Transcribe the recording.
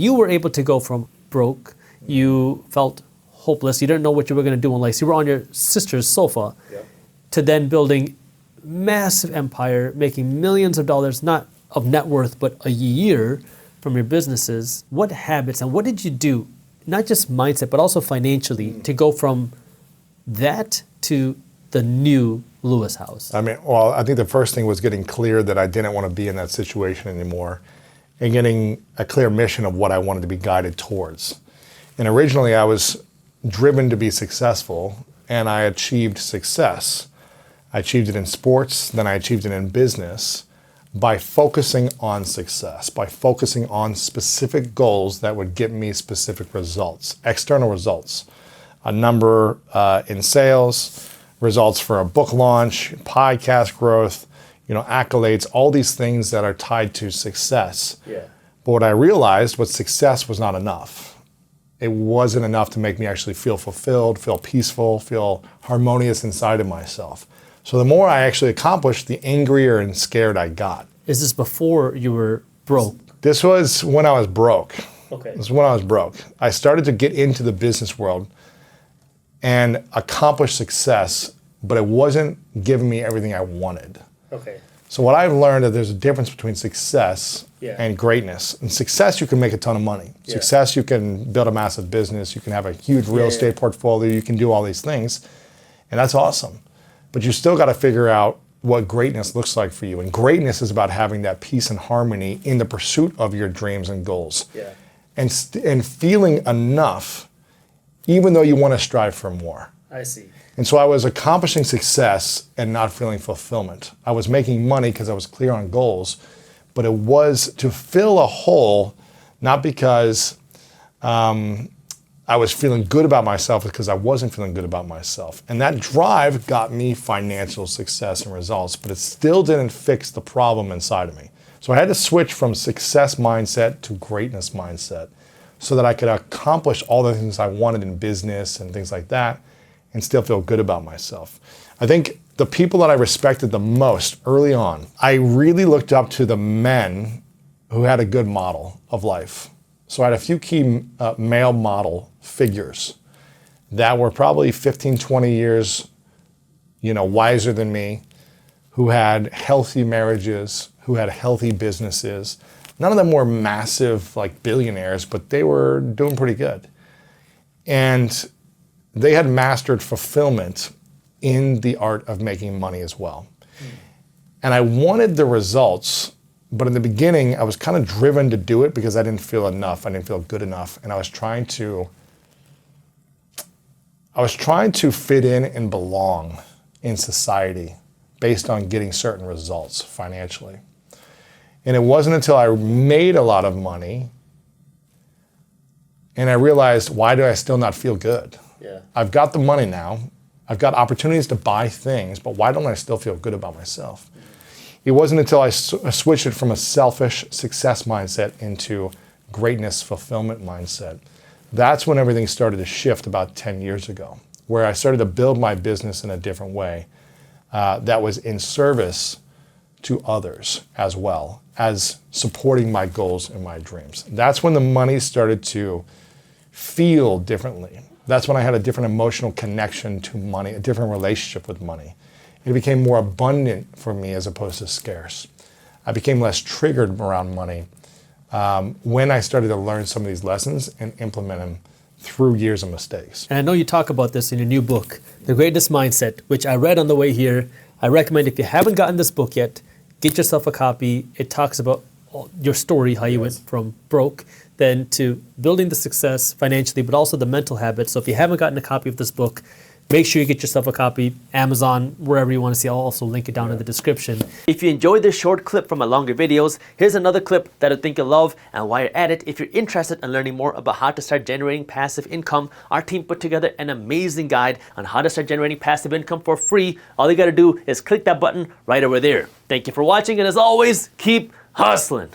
You were able to go from broke, you felt hopeless, you didn't know what you were going to do in life. So you were on your sister's sofa, to then building massive empire, making millions of dollars, not of net worth, but a year from your businesses. What habits and what did you do, not just mindset, but also financially, to go from that to the new Lewis house? I mean, well, I think the first thing was getting clear that I didn't want to be in that situation anymore, and getting a clear mission of what I wanted to be guided towards. And originally I was driven to be successful, and I achieved success. I achieved it in sports, then I achieved it in business by focusing on success, by focusing on specific goals that would get me specific results, external results. A number in sales, results for a book launch, podcast growth, accolades, all these things that are tied to success. But what I realized was success was not enough. It wasn't enough to make me actually feel fulfilled, feel peaceful, feel harmonious inside of myself. So the more I actually accomplished, the angrier and scared I got. Is this before you were broke? This was when I was broke. Okay. This was when I was broke. I started to get into the business world and accomplish success, but it wasn't giving me everything I wanted. Okay. So what I've learned is there's a difference between success and greatness. In success, you can make a ton of money. Success, you can build a massive business. You can have a huge real estate portfolio. You can do all these things. And that's awesome. But you still got to figure out what greatness looks like for you. And greatness is about having that peace and harmony in the pursuit of your dreams and goals. And feeling enough, even though you want to strive for more. I see. And so I was accomplishing success and not feeling fulfillment. I was making money because I was clear on goals, but it was to fill a hole, not because I was feeling good about myself, because I wasn't feeling good about myself. And that drive got me financial success and results, but it still didn't fix the problem inside of me. So I had to switch from success mindset to greatness mindset so that I could accomplish all the things I wanted in business and things like that, and still feel good about myself. I think the people that I respected the most early on, I really looked up to the men who had a good model of life. So I had a few key male model figures that were probably 15, 20 years, wiser than me, who had healthy marriages, who had healthy businesses. None of them were massive, like billionaires, but they were doing pretty good. And they had mastered fulfillment in the art of making money as well. And I wanted the results, but in the beginning, I was kind of driven to do it because I didn't feel enough. I didn't feel good enough. And I was trying to fit in and belong in society based on getting certain results financially. And it wasn't until I made a lot of money and I realized, why do I still not feel good? I've got the money now. I've got opportunities to buy things, but why don't I still feel good about myself? It wasn't until I switched it from a selfish success mindset into greatness fulfillment mindset. That's when everything started to shift about 10 years ago, where I started to build my business in a different way that was in service to others as well as supporting my goals and my dreams. That's when the money started to feel differently. That's when I had a different emotional connection to money, a different relationship with money. It became more abundant for me as opposed to scarce. I became less triggered around money when I started to learn some of these lessons and implement them through years of mistakes. And I know you talk about this in your new book, The Greatness Mindset, which I read on the way here. I recommend, if you haven't gotten this book yet, get yourself a copy. It talks about your story, how you went from broke then to building the success financially, but also the mental habits. So if you haven't gotten a copy of this book, make sure you get yourself a copy, Amazon, wherever you want to see. I'll also link it down in the description. If you enjoyed this short clip from my longer videos, here's another clip that I think you'll love. And while you're at it, if you're interested in learning more about how to start generating passive income, our team put together an amazing guide on how to start generating passive income for free. All you got to do is click that button right over there. Thank you for watching, and as always, keep hustling.